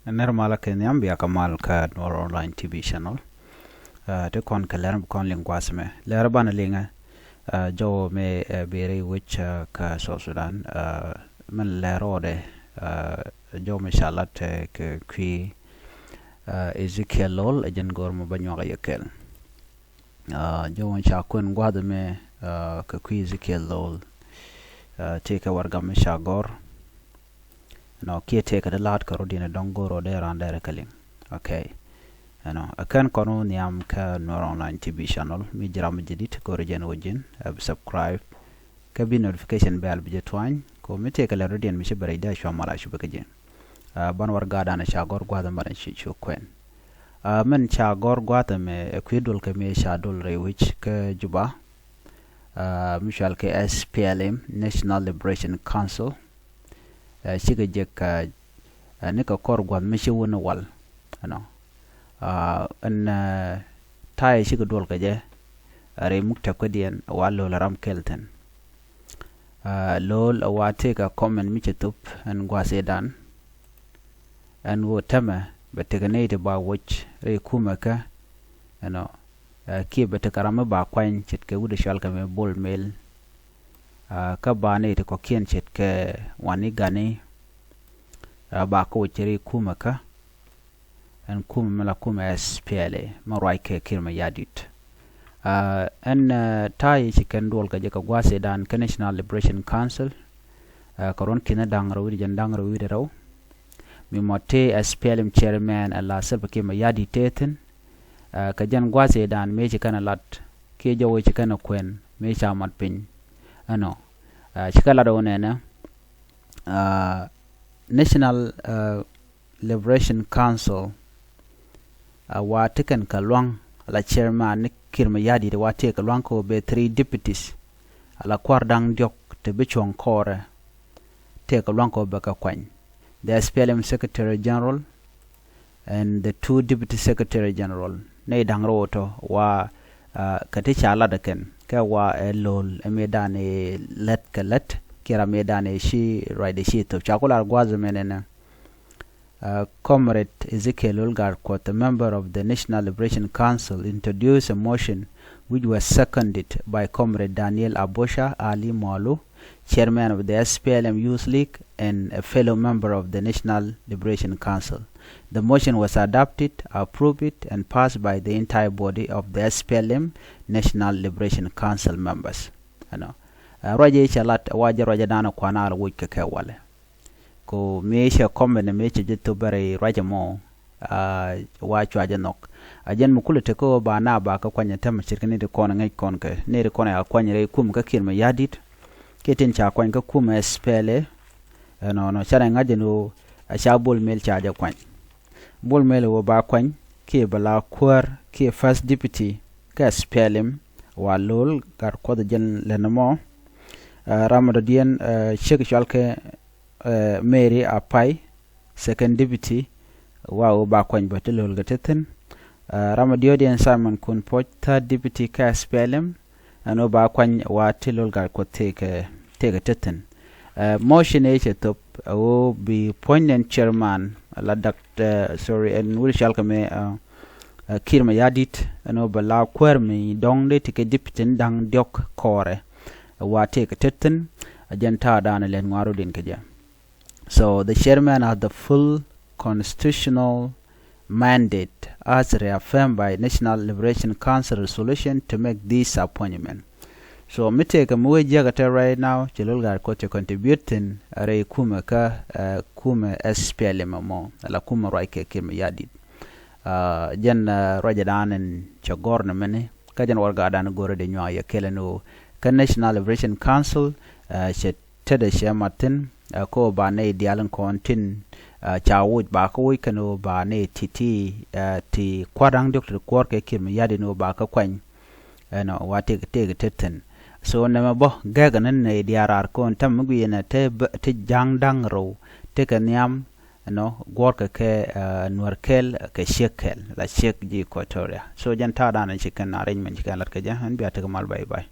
Nermala kenyam biya kamal ka Nor Online TV channel. Te kon ka lerm kon lingwasme. Lerban linga jo me bere which ka South Sudan men lerode jo me shalat ke kwi Ezekiel lol ejen gormo banyoga yekel. Jo won chakun gwada me ka kwi Ezekiel lol te ka warga me shagor. No kia take the lot karodina don't go there and there kaling. Okay. Akan kono niam ka Nor Online TV channel mi jram jidit ko rejen wojin subscribe ka bi notification bell bi jetwany ko mi take la rodin mi shibare da shwa mala shuba kajen ban war gada na shagor gwada maran shi kwen men shagor gwada me equidol ka me shadol re which ka juba mishal ke SPLM National Liberation Council shiga jeka nika kor gwad mishi wuna wal an taye shiga dol kaje are mukta kwadiyan wallo laram kelten lol awate ka comment michi tup an gwase dan an wo tama bateganete ba watch re kuma ka ki batekarama ba kwany chitke wuda shalka me bol mail ka bane te ko kien chet ke wani gane ba ko chiri kuma ka an kuma mala kuma SPLA marai ke kirma yadit an tai chicken dol ka je ka gwase dan ka National Liberation Council koron kina dangro wi jan dangro wi raw mi mote SPLM chairman alla selba kirma yadi teten ka jan gwase dan me chikana lat ke jawo chikana kwen me chamat pin chikala do nena National Liberation Council wa tikan kalwang la chairman kirma yadi de wa te kalwang ko be 3 deputies ala kwardang diok te bichon kore te kalwang ko be ka kwany the SPLM Secretary General and the 2 Deputy Secretary General ne dangro to wa kati chala da ken ka wa lol medane let kalet kira medane shi right shi to chakula gwazo menena Comrade Ezekiel Olgar, a member of the National Liberation Council, introduced a motion which was seconded by Comrade Daniel Abosha Ali Mwalu, chairman of the SPLM Youth League and a fellow member of the National Liberation Council. The motion was adopted, approved, and passed by the entire body of the SPLM National Liberation Council members. Roger Chalat Waja Rajadana Kwanal Wika Kewale. Ko meesha comment meesha jitto bare rajamo wacho ajanok ajan mukule te ko ba na ba ka kwanya tam shirkani de kona ngai konke ne de kona ya kwanya re kum ka kirma yadit keten cha kwanya ka kum SPLA no chara ngaje no sha bol mel cha ja kwanya bol mel wo ba kwanya ke bala kwar ke first deputy ka SPLM walol gar ko de jen lenamo ramadadian shek shalke Mary Apai, second deputy, wow bakwany batelol gateten. Ramadiodian Simon Kunpoch, third deputy ka SPLM, and bakwany wa telol gat ko take a teten. Motion H top will be poignant chairman, la Dr. Sorry, and will shall come Kirma Yadit, and bala querme dong de take a deputy dang diok core, wa take a teten, a genta dan a lenwaro din kaja. So the chairman had the full constitutional mandate as reaffirmed by National Liberation Council resolution to make this appointment. So me take a mwe jagata right now chilulgar ko to contributing are kuma ka kuma SPLM mo la kuma raike kirma yadit jen rajadan en chagorna mene kajan warga dan gore de nyaa yakeleno ka National Liberation Council che tada shamatin ko ba ne dialan kontin chawut ba ko kano ba ne titi ti kwarang doctor kwar ke kim yadi no ba ka kwany no wate te teten so na ma bo gaga nan ne diarar kon tam ngi na te jang dang ro te kan yam no gwar ka ke nurkel ke shekel la shek ji Equatoria so jan ta dan chicken arrangement chicken lat ka ja han biya ta mal bye bye.